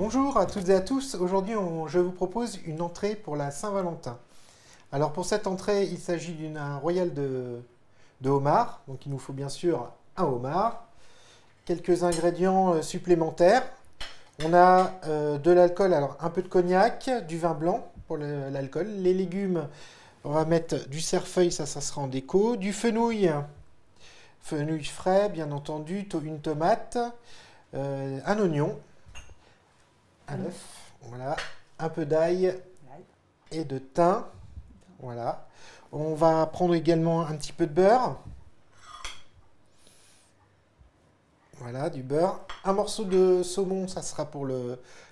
Bonjour à toutes et à tous. Aujourd'hui, je vous propose une entrée pour la Saint-Valentin. Alors pour cette entrée, il s'agit d'une royale de homard. Donc il nous faut bien sûr un homard, quelques ingrédients supplémentaires. On a de l'alcool, alors un peu de cognac, du vin blanc pour l'alcool. Les légumes, on va mettre du cerfeuil, ça sera en déco. Du fenouil frais, bien entendu, une tomate, un oignon, un œuf, voilà, un peu d'ail et de thym. Voilà. On va prendre également un petit peu de beurre. Voilà, du beurre. Un morceau de saumon, ça sera pour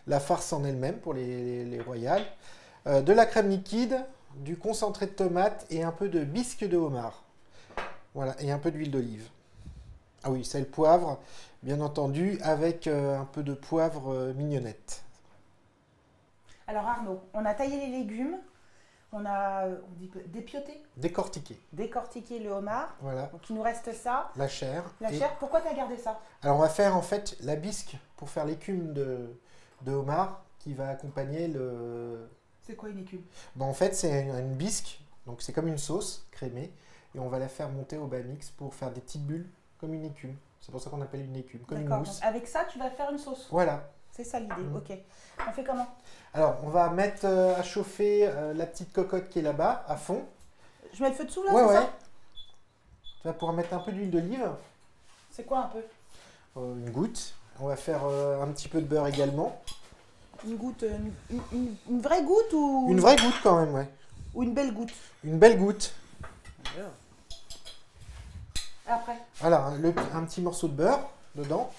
la farce en elle-même, pour les royales. De la crème liquide, du concentré de tomate et un peu de bisque de homard. Voilà, et un peu d'huile d'olive. Ah oui, sel, poivre, bien entendu, avec un peu de poivre mignonnette. Alors Arnaud, on a taillé les légumes, on dit dépioté, décortiqué le homard. Voilà. Donc il nous reste ça. La chair. La chair, pourquoi tu as gardé ça? Alors on va faire en fait la bisque pour faire l'écume de homard qui va accompagner le... C'est quoi une écume? Bon, en fait c'est une bisque, donc c'est comme une sauce crémée et on va la faire monter au bas mix pour faire des petites bulles comme une écume. C'est pour ça qu'on appelle une écume, comme une mousse. Donc avec ça tu vas faire une sauce? Voilà. C'est ça l'idée, ok. On fait comment? Alors, on va mettre à chauffer la petite cocotte qui est là-bas, à fond. Je mets le feu dessous là, ouais, c'est ouais. ça? Tu vas pouvoir mettre un peu d'huile d'olive. C'est quoi un peu? Une goutte. On va faire un petit peu de beurre également. Une goutte, une vraie goutte ou... Une vraie goutte quand même, ouais. Ou une belle goutte? Une belle goutte. Et après? Voilà, un petit morceau de beurre dedans.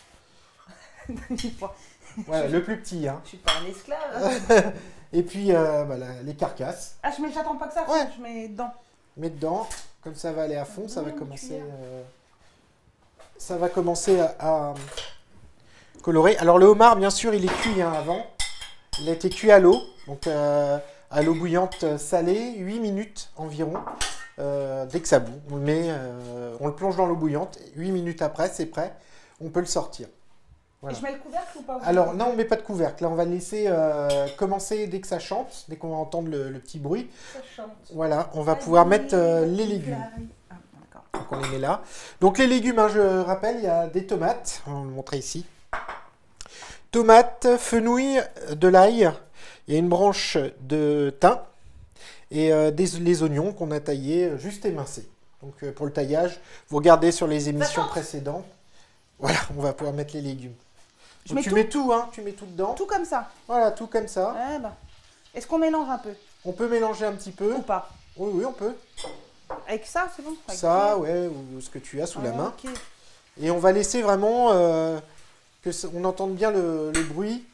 Voilà, le plus petit. Hein. Je suis pas un esclave. Et puis, voilà, les carcasses. Ah, j'attends pas que ça, ouais. Je mets dedans. Mets dedans, comme ça va aller à fond, ça va commencer à colorer. Alors le homard, bien sûr, il est cuit avant. Il a été cuit à l'eau, donc à l'eau bouillante salée, 8 minutes environ. Dès que ça bout, on le plonge dans l'eau bouillante. 8 minutes après, c'est prêt. On peut le sortir. Voilà. Et je mets le couvercle ou pas? Alors, non, on ne met pas de couvercle. Là, on va le laisser commencer dès que ça chante, dès qu'on va entendre le petit bruit. Ça chante. Voilà, on va pouvoir mettre les légumes. Ah, d'accord. Donc, on les met là. Donc, les légumes, hein, je rappelle, il y a des tomates. On va le montrer ici. Tomates, fenouil, de l'ail. Il y a une branche de thym. Et les oignons qu'on a taillés, juste émincés. Donc, pour le taillage, vous regardez sur les émissions précédentes. Voilà, on va pouvoir mettre les légumes. Donc, tu mets tout, hein, tu mets tout dedans. Tout comme ça? Voilà, tout comme ça. Eh ben. Est-ce qu'on mélange un peu? On peut mélanger un petit peu. Ou pas? Oui, oui, on peut. Avec ça, c'est bon? Avec ça, ouais, ou ce que tu as sous la main. Okay. Et on va laisser vraiment on entende bien le bruit.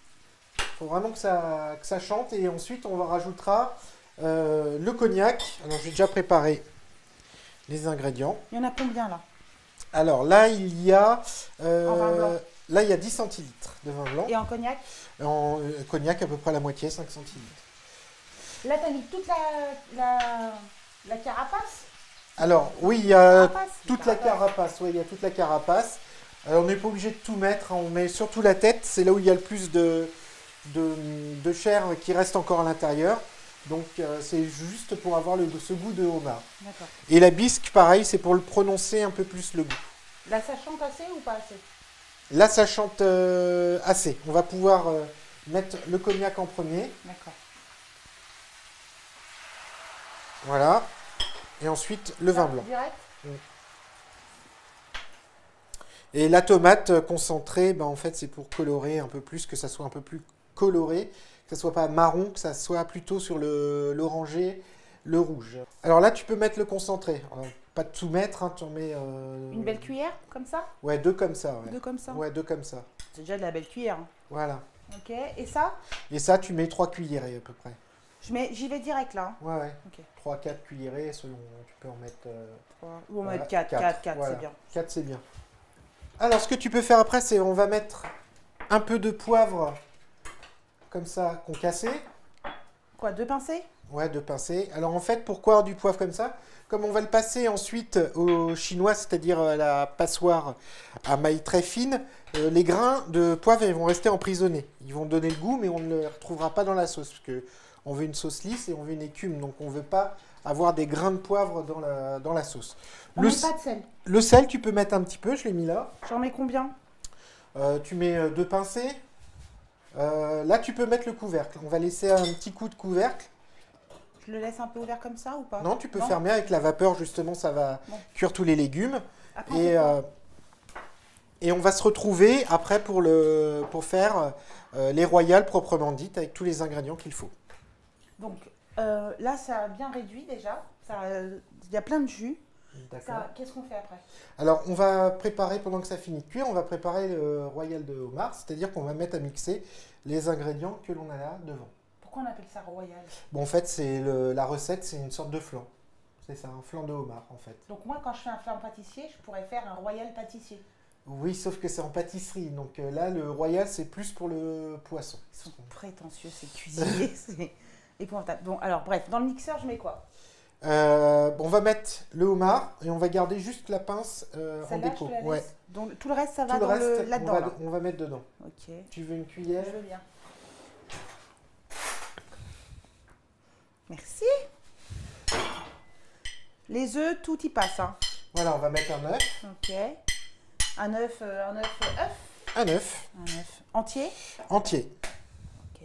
Il faut vraiment que ça chante. Et ensuite, on rajoutera le cognac. Alors, j'ai déjà préparé les ingrédients. Il y en a combien là? Alors là, il y a... en vin blanc. Là, il y a 10 centilitres de vin blanc. Et en cognac? En cognac, à peu près la moitié, 5 centilitres. Là, tu as mis toute la carapace? Alors, oui, il y a toute la carapace. Oui, il y a toute la carapace. Alors, on n'est pas obligé de tout mettre. Hein. On met surtout la tête. C'est là où il y a le plus de chair qui reste encore à l'intérieur. Donc, c'est juste pour avoir ce goût de homard. D'accord. Et la bisque, pareil, c'est pour le prononcer un peu plus le goût. Là, ça chante assez ou pas assez? Là, ça chante assez. On va pouvoir mettre le cognac en premier. D'accord. Voilà. Et ensuite, le vin blanc. Direct? Et la tomate concentrée, ben, en fait, c'est pour colorer un peu plus, que ça soit un peu plus coloré, que ça soit pas marron, que ça soit plutôt sur l'orangé, le rouge. Alors là, tu peux mettre le concentré. Alors, pas de tout mettre, hein, tu en mets... Une belle cuillère, comme ça? Ouais, 2 comme ça. Ouais. 2 comme ça? Ouais, 2 comme ça. C'est déjà de la belle cuillère. Hein. Voilà. Ok, et ça? Et ça, tu mets 3 cuillerées à peu près. J'y vais direct là. Hein. Ouais, ouais. Okay. 3-4 cuillerées, selon, tu peux en mettre... 3. Ou on va mettre 4, voilà. c'est bien. 4, c'est bien. Alors, ce que tu peux faire après, c'est on va mettre un peu de poivre, comme ça, qu'on cassait. Quoi, 2 pincées? Ouais, 2 pincées. Alors en fait, pourquoi du poivre comme ça? Comme on va le passer ensuite au chinois, c'est-à-dire la passoire à maille très fine, les grains de poivre ils vont rester emprisonnés. Ils vont donner le goût, mais on ne les retrouvera pas dans la sauce. Parce que on veut une sauce lisse et on veut une écume. Donc on ne veut pas avoir des grains de poivre dans la sauce. On met pas de sel. Le sel, tu peux mettre un petit peu, je l'ai mis là. J'en mets combien? Tu mets 2 pincées. Là, tu peux mettre le couvercle. On va laisser un petit coup de couvercle. Je le laisse un peu ouvert comme ça ou pas? Non, tu peux fermer avec la vapeur, justement, ça va cuire tous les légumes. Après, et on va se retrouver après pour faire les royales proprement dites, avec tous les ingrédients qu'il faut. Donc là, ça a bien réduit déjà. Il y a plein de jus. Qu'est-ce qu'on fait après? Alors, on va préparer, pendant que ça finit de cuire, on va préparer le royal de homard, c'est-à-dire qu'on va mettre à mixer les ingrédients que l'on a là devant. Pourquoi on appelle ça royal? Bon, en fait, la recette, c'est une sorte de flan. C'est ça, un flan de homard, en fait. Donc moi, quand je fais un flan pâtissier, je pourrais faire un royal pâtissier. Oui, sauf que c'est en pâtisserie. Donc là, le royal, c'est plus pour le poisson. Ils sont prétentieux, ces cuisiniers. C'est épouvantable. Bon, alors, bref, dans le mixeur, je mets quoi? On va mettre le homard et on va garder juste la pince en déco. Ouais. Donc tout le reste, ça va là-dedans. On va mettre dedans. Ok. Tu veux une cuillère? Je veux bien. Merci. Les œufs, tout y passe. Hein. Voilà, on va mettre un œuf. Ok. Un œuf. Un œuf. Entier? Entier. Ok.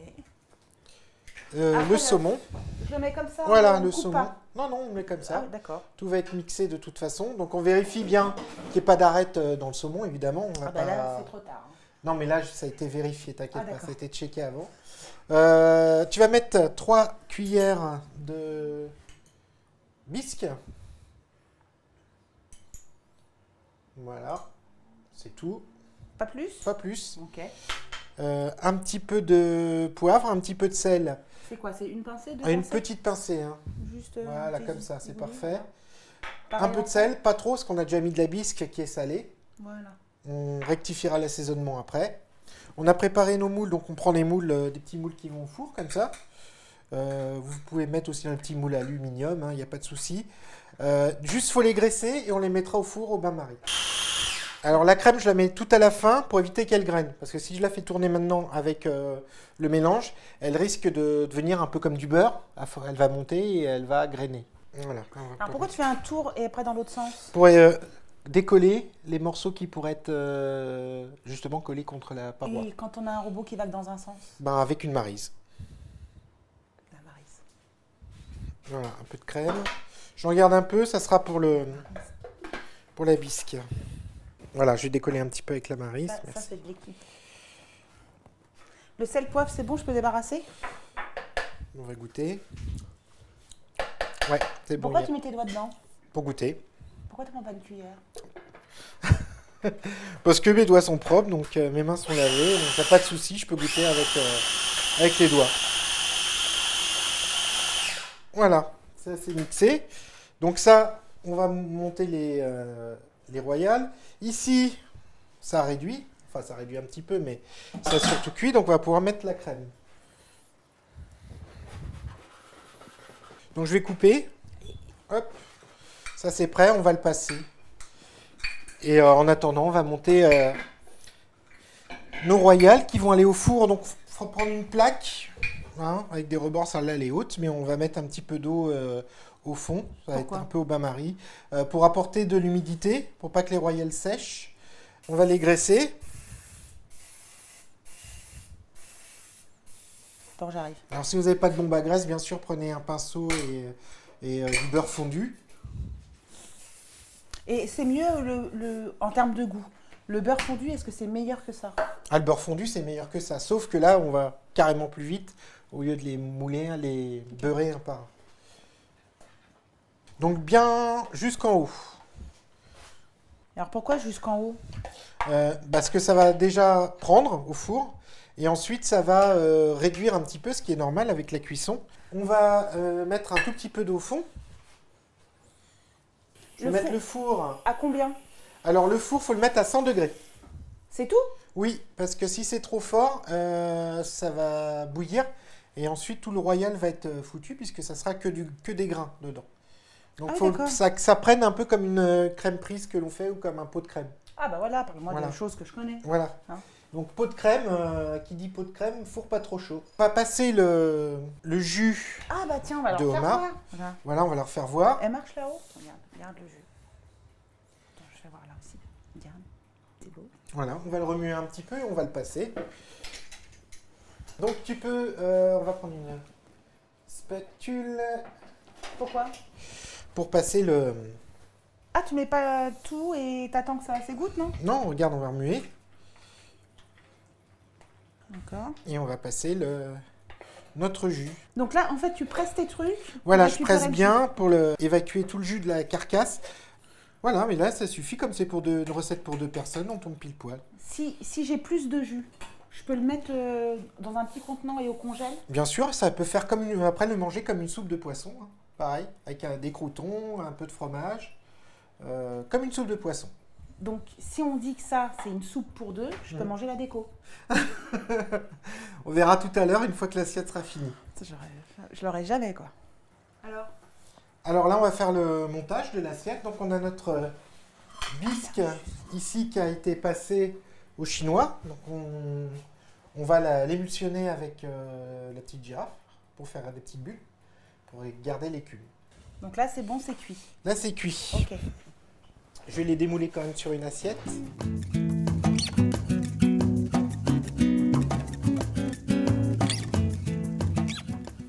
Le saumon. Je le mets comme ça? Voilà, le saumon. Pas. Non, on le met comme ça. Ah, d'accord. Tout va être mixé de toute façon. Donc on vérifie bien qu'il n'y ait pas d'arête dans le saumon, évidemment. On va bah là, c'est trop tard. Hein. Non, mais là, ça a été vérifié, t'inquiète pas, ça a été checké avant. Tu vas mettre 3 cuillères de bisque. Voilà, c'est tout. Pas plus? Pas plus. Ok. Un petit peu de poivre, un petit peu de sel. C'est quoi? C'est une pincée? Une petite pincée. Hein. Juste voilà, comme ça, c'est parfait. Un peu de sel, pas trop, parce qu'on a déjà mis de la bisque qui est salée. Voilà. On rectifiera l'assaisonnement après. On a préparé nos moules, donc on prend des moules, des petits moules qui vont au four, comme ça. Vous pouvez mettre aussi un petit moule aluminium, il n'y a pas de souci. Juste, il faut les graisser et on les mettra au four au bain-marie. Alors la crème, je la mets tout à la fin pour éviter qu'elle graine. Parce que si je la fais tourner maintenant avec le mélange, elle risque de devenir un peu comme du beurre. Elle va monter et elle va grainer. Voilà. Alors pourquoi tu fais un tour et après dans l'autre sens? Pour décoller les morceaux qui pourraient être justement collés contre la paroi. Et quand on a un robot qui va que dans un sens? Ben, avec une maryse. La maryse. Voilà, un peu de crème. J'en garde un peu, ça sera pour la bisque. Voilà, je vais décoller un petit peu avec la maryse. Ça c'est de l'équipe. Le sel poivre, c'est bon, je peux débarrasser? On va goûter. Ouais, c'est bon. Pourquoi tu mets tes doigts dedans? Pour goûter. Pourquoi tu prends pas une cuillère? Parce que mes doigts sont propres, donc mes mains sont lavées, donc il n'y a pas de souci, je peux goûter avec les doigts. Voilà, ça c'est mixé. Donc ça, on va monter les royales. Ici, ça réduit. Enfin, ça réduit un petit peu, mais ça surtout cuit, donc on va pouvoir mettre la crème. Donc je vais couper. Hop. Ça c'est prêt, on va le passer. Et en attendant, on va monter nos royales qui vont aller au four. Donc il faut prendre une plaque avec des rebords, celle-là elle est haute, mais on va mettre un petit peu d'eau au fond. Ça va être un peu au bain-marie. Pour apporter de l'humidité, pour pas que les royales sèchent. On va les graisser. Attends, j'arrive. Alors si vous n'avez pas de bombe à graisse, bien sûr, prenez un pinceau et du beurre fondu. Et c'est mieux en termes de goût. Le beurre fondu, est-ce que c'est meilleur que ça? Ah, le beurre fondu, c'est meilleur que ça. Sauf que là, on va carrément plus vite. Au lieu de les mouler, les beurrer un par un. Donc bien jusqu'en haut. Alors pourquoi jusqu'en haut? Parce que ça va déjà prendre au four. Et ensuite, ça va réduire un petit peu, ce qui est normal avec la cuisson. On va mettre un tout petit peu d'eau au fond. Je vais mettre le four. À combien? Alors le four, il faut le mettre à 100 degrés. C'est tout? Oui, parce que si c'est trop fort, ça va bouillir Et ensuite, tout le royal va être foutu puisque ça sera que des grains dedans. Donc, il Ah, faut que ça prenne un peu comme une crème prise que l'on fait ou comme un pot de crème. Ah bah voilà, parle-moi de choses que je connais. Voilà. Hein. Donc pot de crème, qui dit pot de crème, four pas trop chaud. On va passer le jus ah bah tiens, on va leur de faire homard. voir. Voilà, on va leur faire voir. Elle marche là-haut. Regarde le jus. Attends, je vais voir là aussi. Regarde, c'est beau. Voilà, on va le remuer un petit peu et on va le passer. Donc tu peux, on va prendre une spatule. Pourquoi? Pour passer le... Ah, tu mets pas tout et t'attends que ça s'égoutte, non? Non, regarde, on va remuer. D'accord. Et on va passer notre jus. Donc là, en fait, tu presses tes trucs. Voilà, je presse bien pour évacuer tout le jus de la carcasse. Voilà, mais là, ça suffit. Comme c'est pour une recette pour 2 personnes, on tombe pile poil. Si j'ai plus de jus, je peux le mettre dans un petit contenant et au congèle? Bien sûr, ça peut faire comme après le manger comme une soupe de poisson. Hein. Pareil, avec des croûtons, un peu de fromage. Comme une soupe de poisson. Donc, si on dit que ça, c'est une soupe pour 2, je peux manger la déco. On verra tout à l'heure, une fois que l'assiette sera finie. Je l'aurais jamais, quoi. Alors là, on va faire le montage de l'assiette. Donc, on a notre bisque ici qui a été passé au chinois. Donc, on va l'émulsionner avec la petite girafe pour faire des petites bulles, pour garder l'écume. Donc là, c'est bon, c'est cuit. Là, c'est cuit. Ok. Je vais les démouler quand même sur une assiette.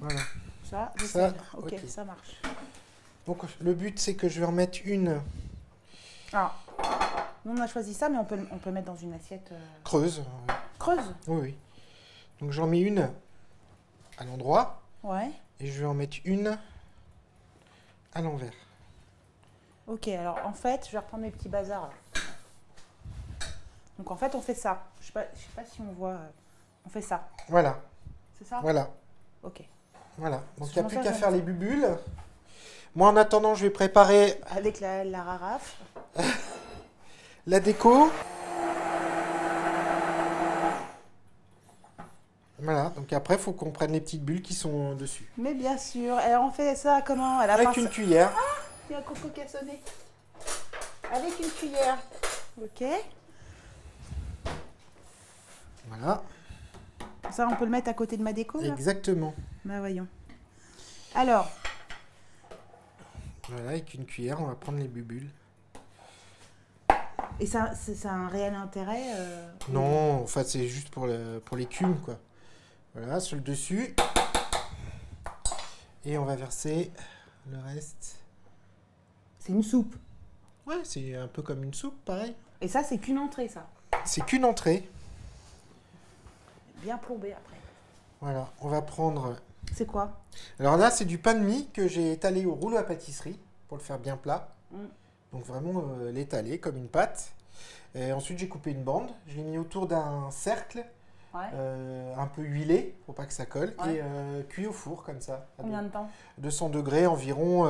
Voilà. Ça, ok, ça marche. Donc le but, c'est que je vais en mettre une... Ah, nous on a choisi ça, mais on peut mettre dans une assiette... creuse. Creuse? Oui, oui. Donc j'en mets une à l'endroit. Ouais. Et je vais en mettre une à l'envers. Ok, alors en fait, je vais reprendre mes petits bazars là. Donc en fait, on fait ça. Je sais pas si on voit. On fait ça. Voilà. C'est ça? Voilà. Ok. Voilà. Donc il n'y a plus qu'à faire les bubules. Moi, en attendant, je vais préparer... Avec la rarafe. la déco. Voilà. Donc après, il faut qu'on prenne les petites bulles qui sont dessus. Mais bien sûr. Alors on fait ça comment? Avec une cuillère. Ah! Il y a un coco qui a sonné. Avec une cuillère. Ok. Voilà. Ça, on peut le mettre à côté de ma déco, là? Exactement. Bah voyons. Alors. Voilà, avec une cuillère, on va prendre les bubules. Et ça a un réel intérêt Non, en fait, c'est juste pour l'écume, quoi. Voilà, sur le dessus. Et on va verser le reste. C'est une soupe. Ouais, c'est un peu comme une soupe, pareil. Et ça, c'est qu'une entrée, ça? C'est qu'une entrée. Bien plombé après. Voilà, on va prendre... C'est quoi? Alors là, c'est du pain de mie que j'ai étalé au rouleau à pâtisserie pour le faire bien plat. Donc vraiment l'étaler comme une pâte. Et ensuite, j'ai coupé une bande. Je l'ai mis autour d'un cercle, un peu huilé pour pas que ça colle, et cuit au four comme ça. Combien de temps? 200 degrés, environ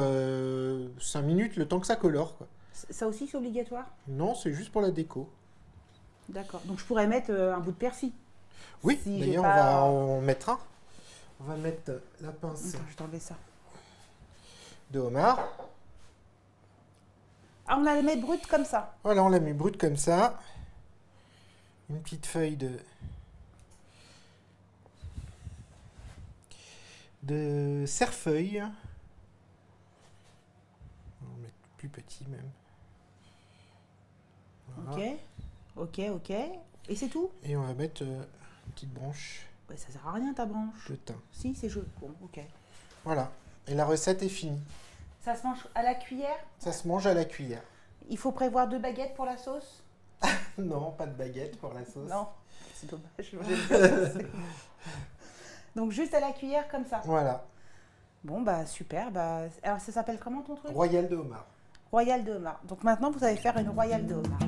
5 minutes, le temps que ça colore, quoi. Ça aussi, c'est obligatoire? Non, c'est juste pour la déco. D'accord. Donc je pourrais mettre un bout de persil? Oui, si d'ailleurs, on va en mettre un. On va mettre la pince. Attends, je vais t'enlever ça. De homard. Ah, on la met brute comme ça? Voilà, on l'a mis brute comme ça. Une petite feuille de cerfeuil. On va mettre plus petit même. Voilà. Ok. Et c'est tout? Et on va mettre une petite branche. Ouais, ça sert à rien ta branche. De thym. Si, c'est joli. Bon, ok. Voilà. Et la recette est finie. Ça se mange à la cuillère? Ça se mange à la cuillère. Il faut prévoir 2 baguettes pour la sauce? Non, pas de baguette pour la sauce. Non, c'est dommage. Donc juste à la cuillère comme ça? Voilà. Bon, bah super. Bah, alors ça s'appelle comment ton truc? Royal de homard. Royal de homard. Donc maintenant, vous allez faire une royale de homard.